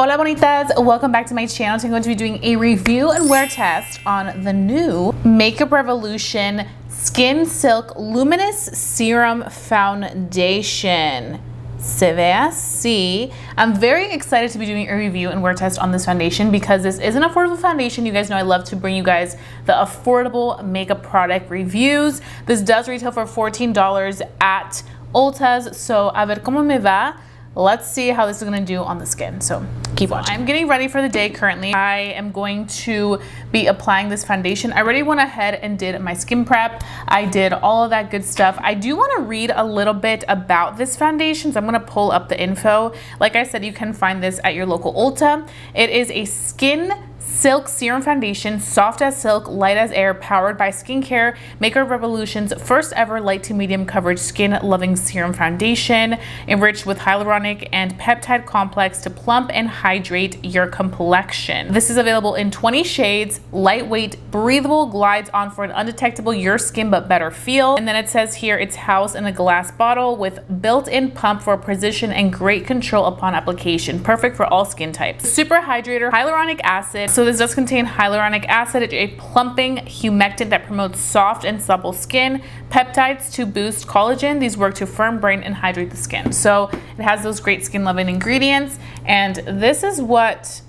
Hola bonitas, welcome back to my channel. Today I'm going to be doing a review and wear test on the new Makeup Revolution Skin Silk Luminous Serum Foundation. Se ve así. I'm very excited to be doing a review and wear test on this foundation because this is an affordable foundation. You guys know I love to bring you guys the affordable makeup product reviews. This does retail for $14 at Ulta's. So a ver cómo me va. Let's see how this is gonna do on the skin. So keep watching. I'm getting ready for the day currently. I am going to be applying this foundation. I already went ahead and did my skin prep. I did all of that good stuff. I do wanna read a little bit about this foundation. So I'm gonna pull up the info. Like I said, you can find this at your local Ulta. It is a skin silk serum foundation, soft as silk, light as air, powered by skincare. Makeup Revolution's first ever light to medium coverage skin loving serum foundation, enriched with hyaluronic and peptide complex to plump and hydrate your complexion. This is available in 20 shades, lightweight, breathable, glides on for an undetectable your skin but better feel. And then it says here it's housed in a glass bottle with built-in pump for precision and great control upon application. Perfect for all skin types. Super hydrator, hyaluronic acid. So this does contain hyaluronic acid, a plumping humectant that promotes soft and supple skin, peptides to boost collagen. These work to firm, brain, and hydrate the skin. So it has those great skin loving ingredients. And this is what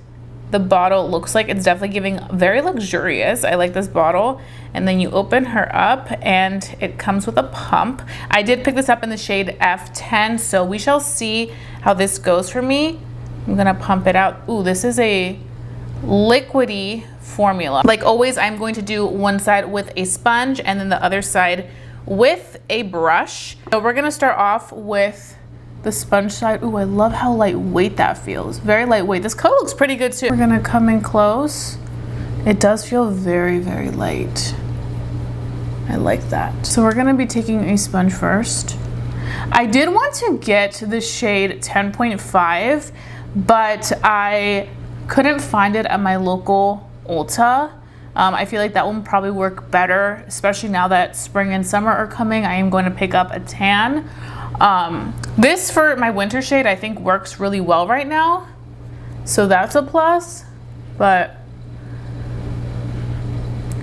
the bottle looks like. It's definitely giving very luxurious. I like this bottle. And then you open her up and it comes with a pump. I did pick this up in the shade F10, so we shall see how this goes for me. I'm gonna pump it out. Ooh, this is a liquidy formula. Like always, I'm going to do one side with a sponge and then the other side with a brush. So we're gonna start off with the sponge side. Ooh, I love how lightweight that feels. Very lightweight. This color looks pretty good too. We're gonna come in close. It does feel very, very light. I like that. So we're gonna be taking a sponge first. I did want to get the shade 10.5, but I couldn't find it at my local Ulta. I feel like that one probably work better, especially now that spring and summer are coming. I am going to pick up a tan. This for my winter shade I think works really well right now, so that's a plus, but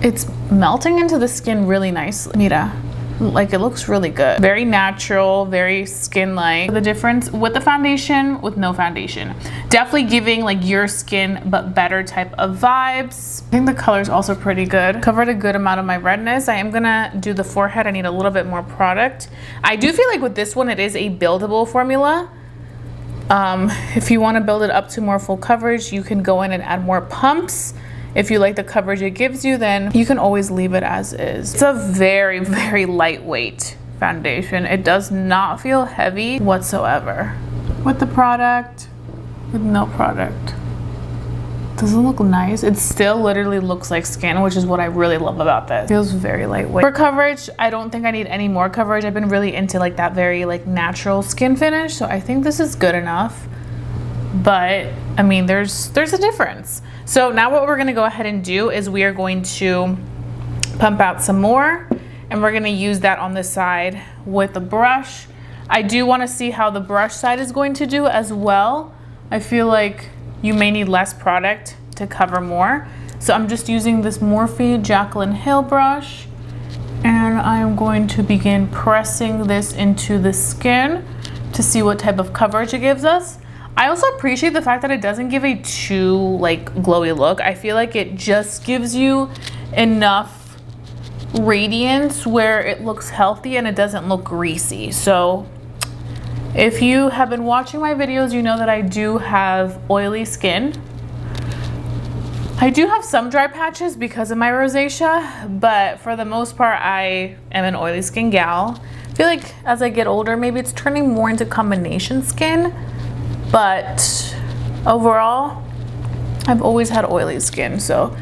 it's melting into the skin really nicely. Mira, like it looks really good. Very natural, very skin-like. The difference with the foundation, with no foundation. Definitely giving like your skin but better type of vibes. I think the color is also pretty good. Covered a good amount of my redness. I am gonna do the forehead. I need a little bit more product. I do feel like with this one, it is a buildable formula. If you wanna build it up to more full coverage, you can go in and add more pumps. If you like the coverage it gives you, then you can always leave it as is. It's a very, very lightweight foundation. It does not feel heavy whatsoever. With the product, with no product. Doesn't look nice. It still literally looks like skin, which is what I really love about this. Feels very lightweight. For coverage, I don't think I need any more coverage. I've been really into like that very like natural skin finish, so I think this is good enough. But I mean, there's a difference. So now what we're gonna go ahead and do is we are going to pump out some more, and we're gonna use that on the side with the brush. I do wanna see how the brush side is going to do as well. I feel like you may need less product to cover more. So I'm just using this Morphe Jaclyn Hill brush, and I am going to begin pressing this into the skin to see what type of coverage it gives us. I also appreciate the fact that it doesn't give a too like glowy look. I feel like it just gives you enough radiance where it looks healthy and it doesn't look greasy. So if you have been watching my videos, you know that I do have oily skin. I do have some dry patches because of my rosacea, but for the most part, I am an oily skin gal. I feel like as I get older, maybe it's turning more into combination skin. But overall, I've always had oily skin, so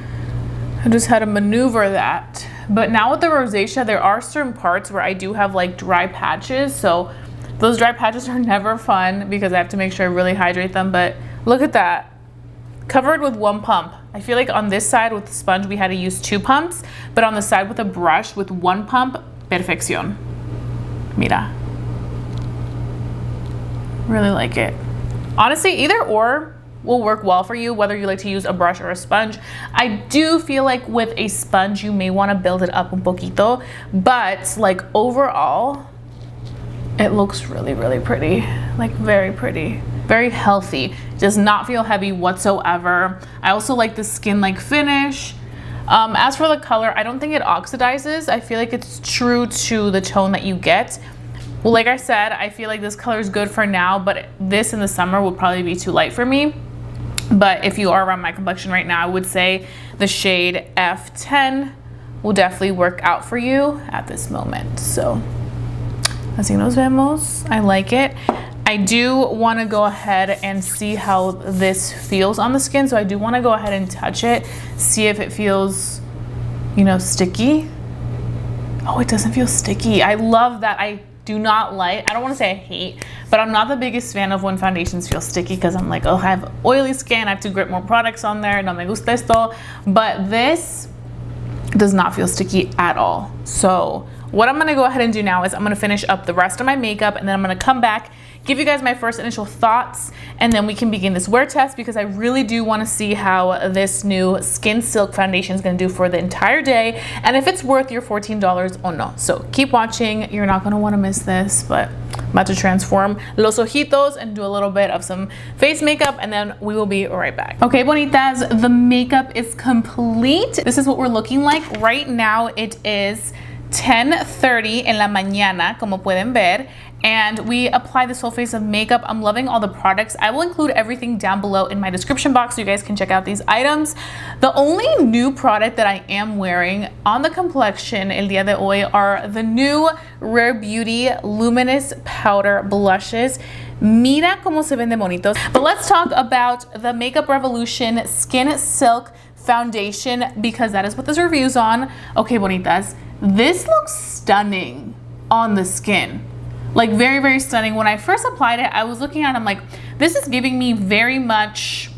I just had to maneuver that. But now with the rosacea, there are certain parts where I do have like dry patches, so those dry patches are never fun because I have to make sure I really hydrate them. But look at that, covered with one pump. I feel like on this side with the sponge, we had to use 2 pumps, but on the side with a brush with 1 pump, perfección. Mira. Really like it. Honestly, either or will work well for you, whether you like to use a brush or a sponge. I do feel like with a sponge, you may want to build it up un poquito, but like overall, it looks really, really pretty, like very pretty, very healthy. Does not feel heavy whatsoever. I also like the skin-like finish. As for the color, I don't think it oxidizes. I feel like it's true to the tone that you get. Well, like I said, I feel like this color is good for now, but this in the summer will probably be too light for me. But if you are around my complexion right now, I would say the shade F10 will definitely work out for you at this moment. So, así nos vemos. I like it. I do want to go ahead and see how this feels on the skin. So I do want to go ahead and touch it, see if it feels, you know, sticky. Oh, it doesn't feel sticky. I love that. I do not like, I don't want to say I hate, but I'm not the biggest fan of when foundations feel sticky because I'm like, oh, I have oily skin. I have to grip more products on there. No me gusta esto. But this does not feel sticky at all. So what I'm going to go ahead and do now is I'm going to finish up the rest of my makeup, and then I'm going to come back, give you guys my first initial thoughts, and then we can begin this wear test because I really do want to see how this new Skin Silk foundation is going to do for the entire day and if it's worth your $14 or no. So keep watching. You're not going to want to miss this, but I'm about to transform los ojitos and do a little bit of some face makeup, and then we will be right back. Okay, bonitas, the makeup is complete. This is what we're looking like. Right now it is 10:30 en la mañana, como pueden ver, and we apply this whole face of makeup. I'm loving all the products. I will include everything down below in my description box so you guys can check out these items. The only new product that I am wearing on the complexion el día de hoy are the new Rare Beauty Luminous Powder Blushes. Mira cómo se ven de bonitos. But let's talk about the Makeup Revolution Skin Silk Foundation because that is what this review is on. Okay, bonitas. This looks stunning on the skin. Like very, very stunning. When I first applied it, I was looking at it, I'm like, this is giving me very much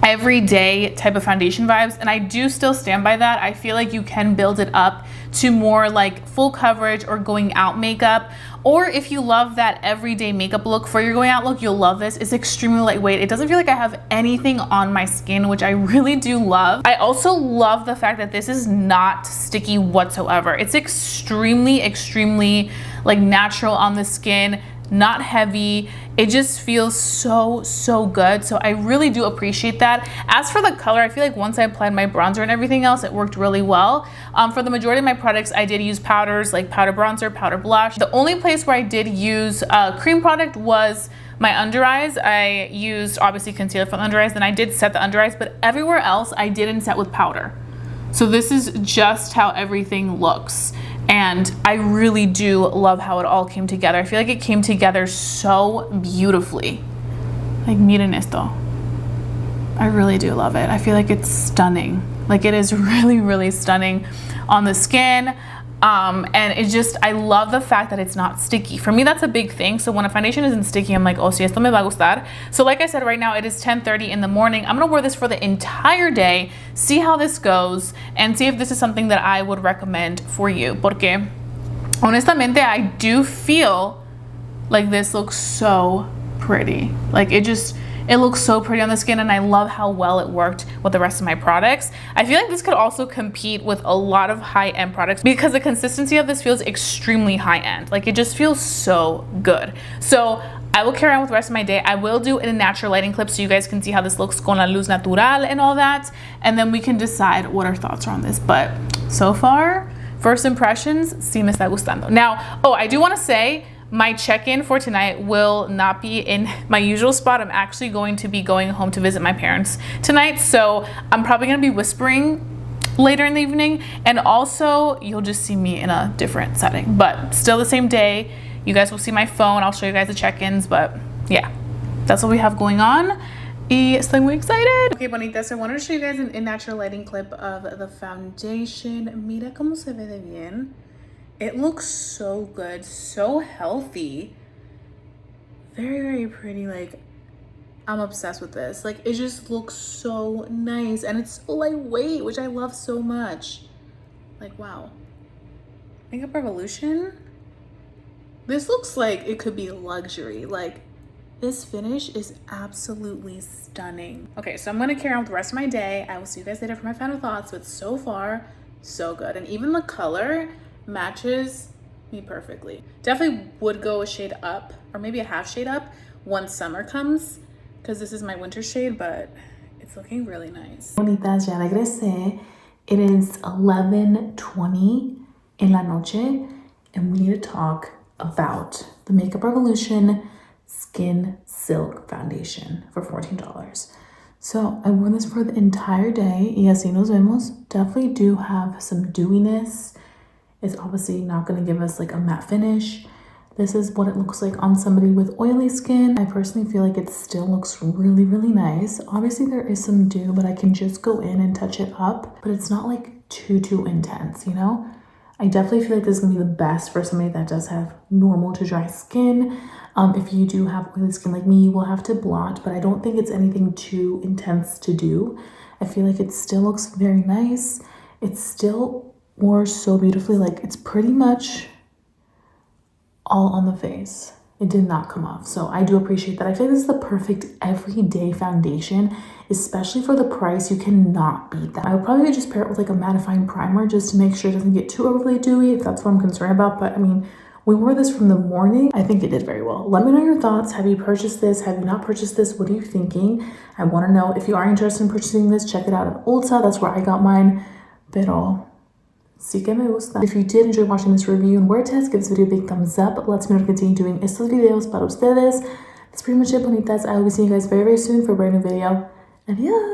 everyday type of foundation vibes, and I do still stand by that. I feel like you can build it up to more like full coverage or going out makeup, or if you love that everyday makeup look for your going out look, you'll love this. It's extremely lightweight. It doesn't feel like I have anything on my skin, which I really do love. I also love the fact that this is not sticky whatsoever. It's extremely, extremely like natural on the skin, not heavy. It just feels so, so good. So I really do appreciate that. As for the color, I feel like once I applied my bronzer and everything else, it worked really well. For the majority of my products, I did use powders like powder bronzer, powder blush. The only place where I did use a cream product was my under eyes. I used obviously concealer for the under eyes, then I did set the under eyes, but everywhere else I didn't set with powder. So this is just how everything looks. And I really do love how it all came together. I feel like it came together so beautifully. Like, miren esto. I really do love it. I feel like it's stunning. Like, it is really, really stunning on the skin. And it just, I love the fact that it's not sticky. For me, that's a big thing. So when a foundation isn't sticky, I'm like, oh, si esto me va a gustar. So like I said, right now it is 10:30 in the morning. I'm gonna wear this for the entire day, see how this goes, and see if this is something that I would recommend for you. Porque, honestamente, I do feel like this looks so pretty. Like, it looks so pretty on the skin, and I love how well it worked with the rest of my products. I feel like this could also compete with a lot of high-end products because the consistency of this feels extremely high-end. Like, it just feels so good. So I will carry on with the rest of my day. I will do in a natural lighting clip so you guys can see how this looks con la luz natural and all that, and then we can decide what our thoughts are on this. But so far, first impressions, sí me está gustando. Now, oh, I do want to say, my check-in for tonight will not be in my usual spot. I'm actually going to be going home to visit my parents tonight. So I'm probably gonna be whispering later in the evening. And also you'll just see me in a different setting, but still the same day. You guys will see my phone. I'll show you guys the check-ins, but yeah, that's what we have going on. Y estoy muy excited. Okay, bonitas, so I wanted to show you guys a natural lighting clip of the foundation. Mira cómo se ve de bien. It looks so good, so healthy. Very, very pretty. Like, I'm obsessed with this. Like, it just looks so nice, and it's so lightweight, which I love so much. Like, wow. Makeup Revolution? This looks like it could be luxury. Like, This finish is absolutely stunning. Okay, so I'm gonna carry on with the rest of my day. I will see you guys later for my final thoughts, but so far, so good. And even the color matches me perfectly. Definitely would go a shade up, or maybe a half shade up once summer comes, because this is my winter shade, but it's looking really nice. Bonitas, ya regresé. It is 11:20 en la noche, and we need to talk about the Makeup Revolution Skin Silk Foundation for $14. So I wore this for the entire day. Y así nos vemos. Definitely do have some dewiness. It's obviously not going to give us like a matte finish. This is what it looks like on somebody with oily skin. I personally feel like it still looks really, really nice. Obviously there is some dew, but I can just go in and touch it up, but it's not like too intense, you know? I definitely feel like this is gonna be the best for somebody that does have normal to dry skin. If you do have oily skin like me, you will have to blot, but I don't think it's anything too intense to do. I feel like it still looks very nice. It's still wore so beautifully. Like it's pretty much all on the face. It did not come off. So I do appreciate that. I feel like this is the perfect everyday foundation, especially for the price. You cannot beat that. I would probably just pair it with like a mattifying primer just to make sure it doesn't get too overly dewy, if that's what I'm concerned about. But I mean, we wore this from the morning. I think it did very well. Let me know your thoughts. Have you purchased this? Have you not purchased this? What are you thinking? I want to know. If you are interested in purchasing this, check it out at Ulta. That's where I got mine. Pero sí que me gusta. If you did enjoy watching this review and wear test, give this video a big thumbs up. Let's me know to continue doing estos videos para ustedes. That's pretty much it, bonitas. I will be seeing you guys very, very soon for a brand new video. Adios.